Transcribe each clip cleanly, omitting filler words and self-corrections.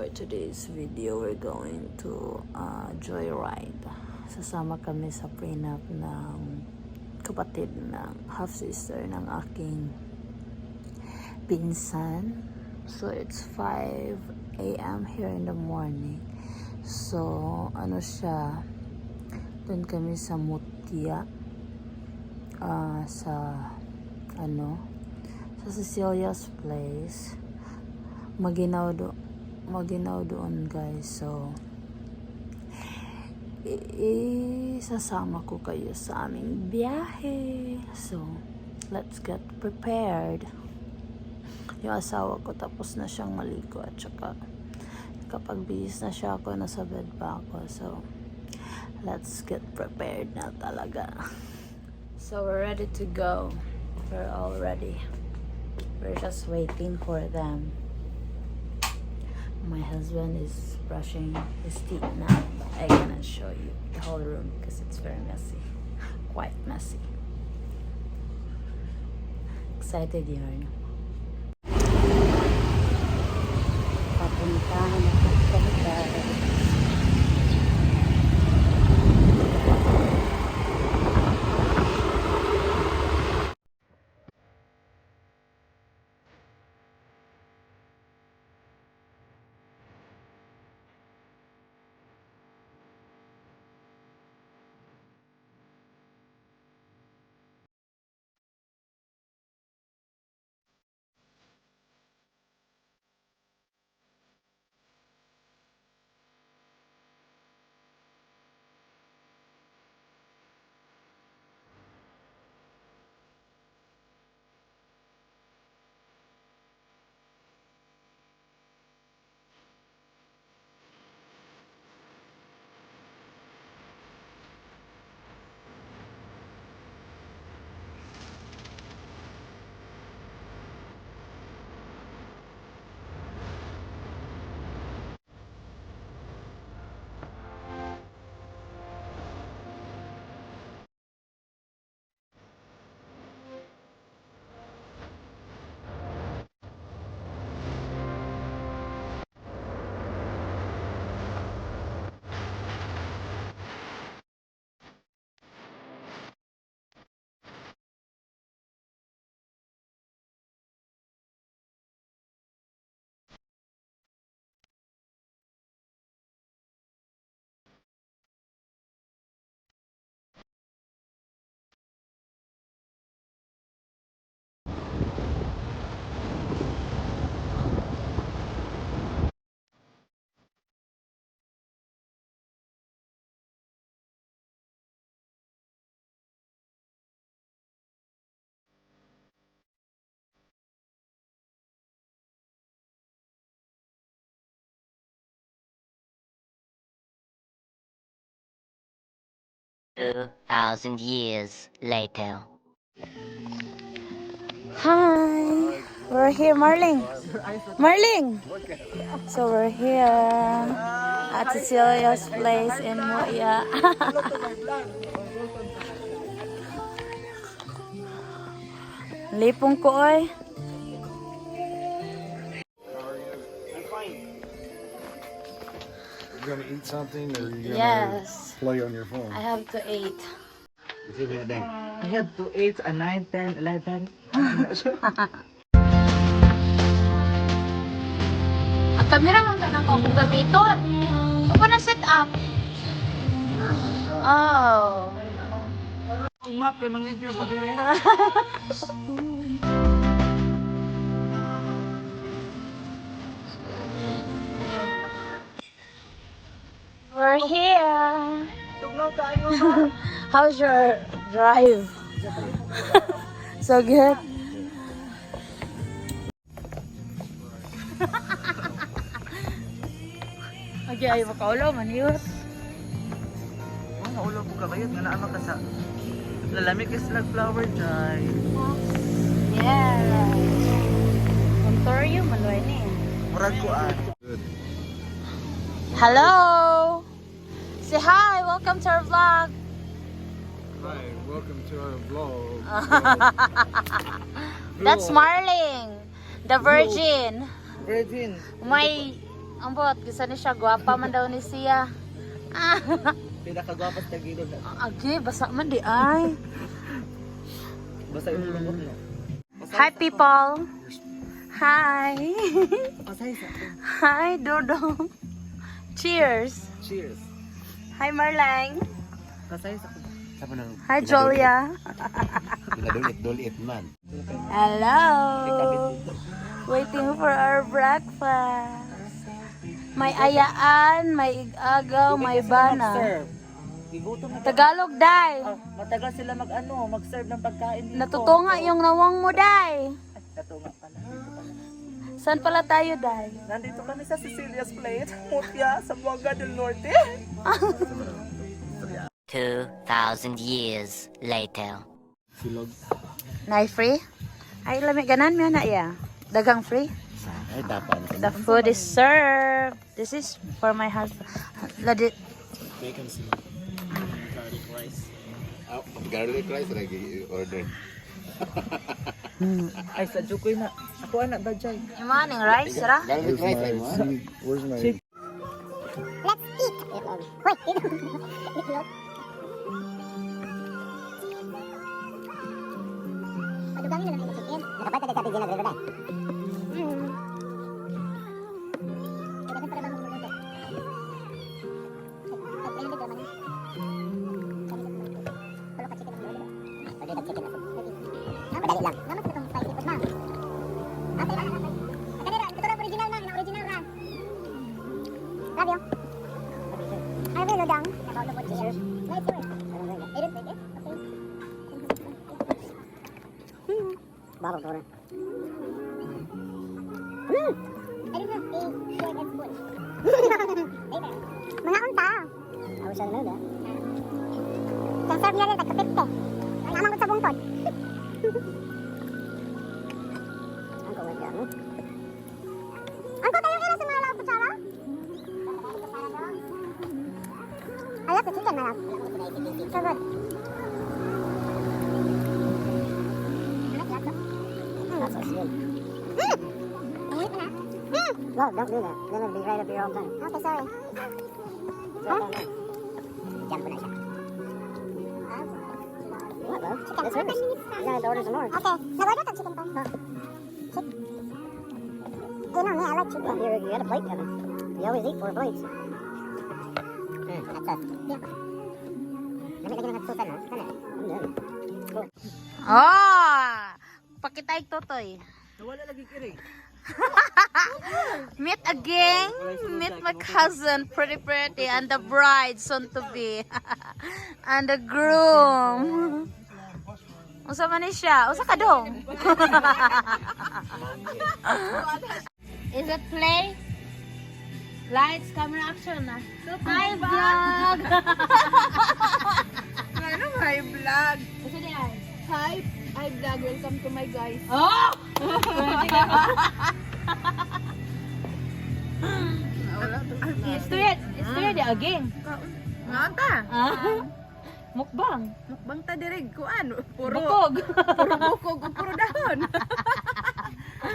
for today's video, we're going to joyride. Sasama kami sa prenup ng kapatid ng half-sister ng aking pinsan. So, it's 5 a.m. here in the morning. So, ano siya, doon kami sa Mutia, sa Cecilia's place. Maginaw doon, guys. So, isasama ko kayo sa aming biyahe. So, let's get prepared. Yung asawa ko tapos na siyang maligo at saka kapag bihis na siya ako, nasa bed pa ako. So, let's get prepared na talaga. So, we're ready to go. We're all ready. We're just waiting for them. My husband is brushing his teeth now. I cannot show you the whole room because it's very messy. Quite messy. Excited yarn. Papuntahan ako sa hotel. Thousand years later. Hi! We're here, Marling. Marling! So we're here at Cecilia's place in Mutia. Lipong ko oy. You gonna eat something or you gonna Yes. play on your phone? I have to eat. I have to 8, a 9, 10, 11. Ang kamera man ka nang kung gamiton. Ako na set up. Oh. Map kay mangidyo pa dire. We're here. Tugnaw kayo. How's your drive? So good. Okay, ay makaulo man yun. Oh, maulo ko kabayot nga naa ka sa lalamig is like flower dry. Yeah. Ontario, maloy ni. Murag ko Good. Hello. Say hi. Welcome to our vlog. Hi, welcome to our vlog. That's Marling, the virgin. Virgin. My Ang bot, kisa ni siya, gwapa man daw ni siya. Ah, Pinakagwapas na gilid. agi, basa man di ay. Basta yung lubot mo. Hi people! Hi! Pasay sa akin. Hi Dodo! Cheers! Cheers. Hi Marlang! Pasay sa akin. Sama nang Hi Jolia! pinadulit-dulit man. Hello! Waiting for our breakfast. May ayaan, may igagaw, may bana. Mag-serve. Gigutom na. Tagalog, day! Matagal sila mag-serve ng pagkain dito. Natutunga yung nawang mo, day! Natunga pala. Dito pala. Saan pala tayo, day? Nandito kami sa Cecilia's Plate, Mutya, sa Buanga del Norte. 2,000 years later. Silog. Nay free? Ay, lamig ganan mo na iya. Dagang free? Ay, dapat. The food is served. This is for my husband. Ladi. Bacon silog. Garlic rice. Oh, garlic rice lagi order. Ay, sa Jukoy na. Ako anak ba dyan? Yung maning rice, ra? Garlic rice ay mo. Where's my... Mga unta. Ako siya na. Kaya serve niya rin, tagkapit eh. Ang amang ko sa bungtod. Ang kawin yan. Ang ko tayo kira sa mga lang kutsara? I love the chicken, malak. So good. That's so sweet. Ang ulit mo na. No, don't do that. Then it'll be right up here all done. Okay, sorry. Huh? Jump na siya. What, love? Chicken. It's hers. You gotta order some more. Okay. Nag-order ka chicken ko. Huh? Chicken. You know me, I like chicken. Here, you got a plate coming. You always eat 4 plates. That's us. Yeah. Let me lagyan ng susan, ha? Kana. I'm done. Cool. Oh! Pakitay totoy. Nawala lagi kiri. Meet again. Meet my cousin, pretty, and the bride soon to be, and the groom. Usa man ni siya? Usa ka dong? Is it play? Lights, camera, action na. Hi vlog. Ano, hi vlog? Usa di ay. Hi, hi vlog. Welcome to my guys. Oh! Straight di again. Nga ta? Mukbang. Mukbang ta dirig kuan. Puro Bukog. puro bukog ug puro dahon.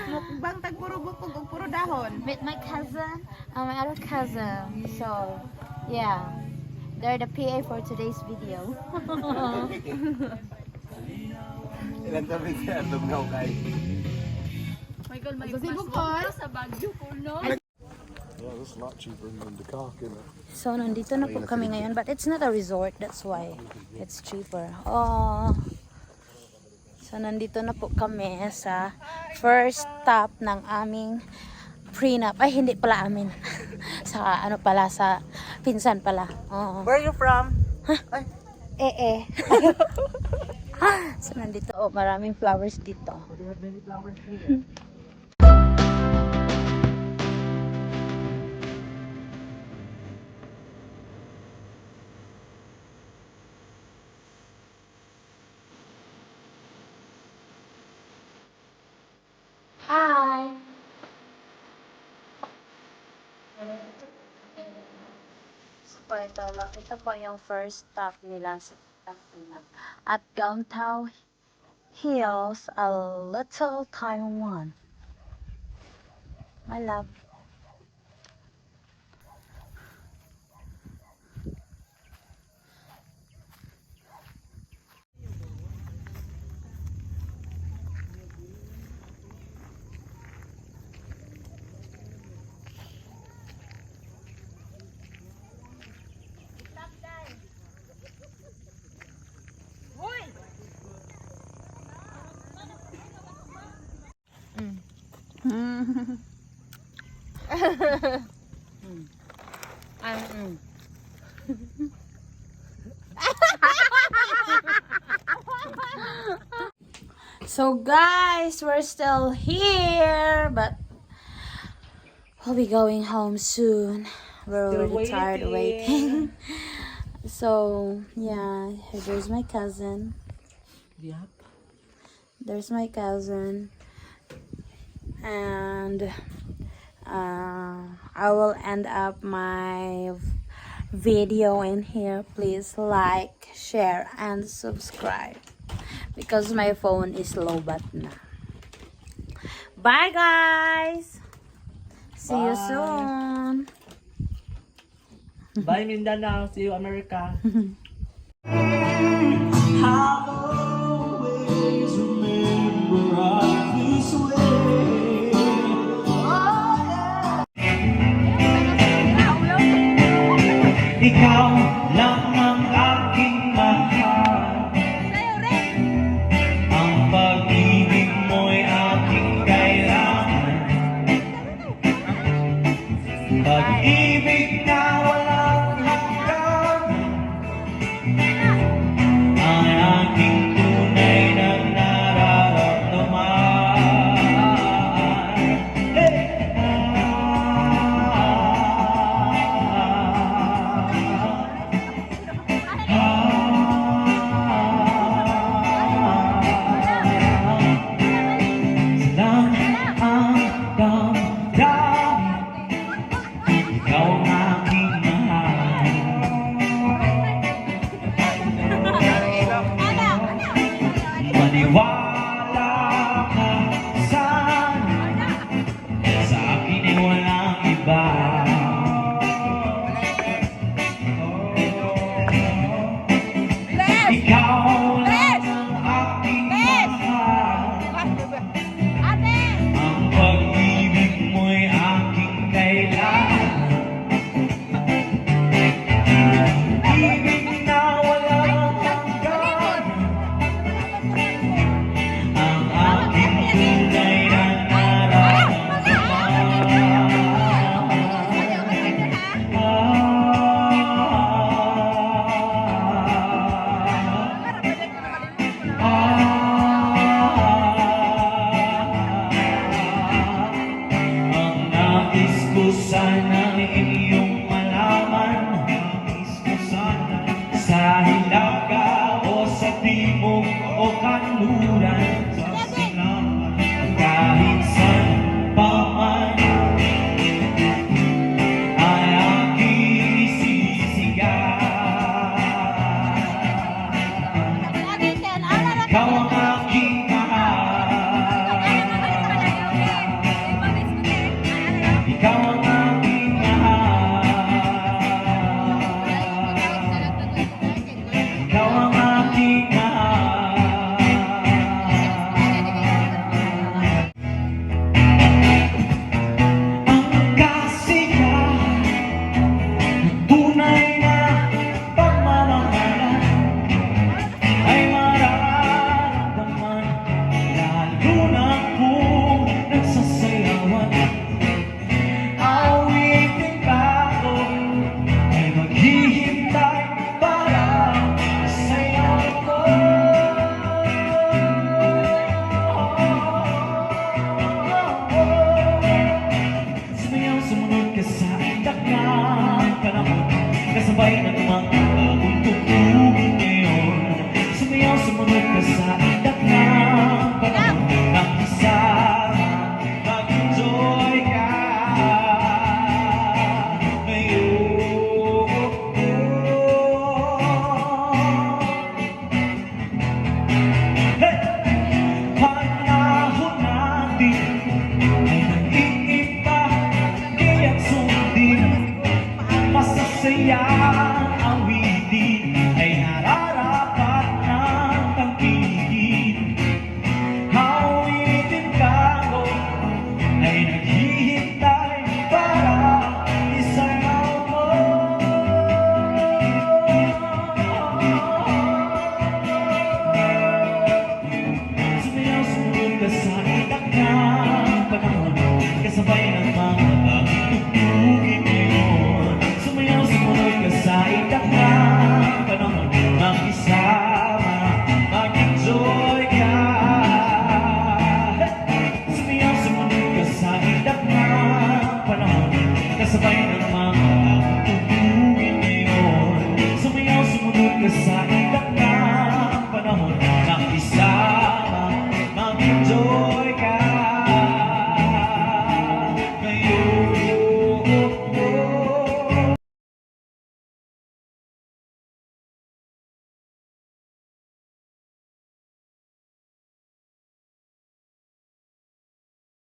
Mukbang tag puro bukog ug puro dahon. Meet my cousin and my other cousin. So, yeah. They're the PA for today's video. Ilan kami siya lugaw kay. Michael, may mas sa Baguio kuno. Yeah, this is a lot cheaper than the cock, isn't it? So, nandito na po kami ngayon. But it's not a resort. That's why it's cheaper. Oh. So, nandito na po kami sa first stop ng aming prenup. Ay, hindi pala amin. Sa ano pala, sa pinsan pala. Oo. Where are you from? Ay, Eh. So, nandito. Oh, maraming flowers dito. we have many flowers here. Hi! So, ito po yung first stop nila sa at Downtown Hills, a little Taiwan. My love. So guys, we're still here, but we'll be going home soon. We're already tired of waiting. So yeah, there's my cousin. Yep. There's my cousin. And I will end up my video in here. Please like, share, and subscribe because my phone is low-bat na. Bye guys! See you soon! Bye Mindanao. See you America. How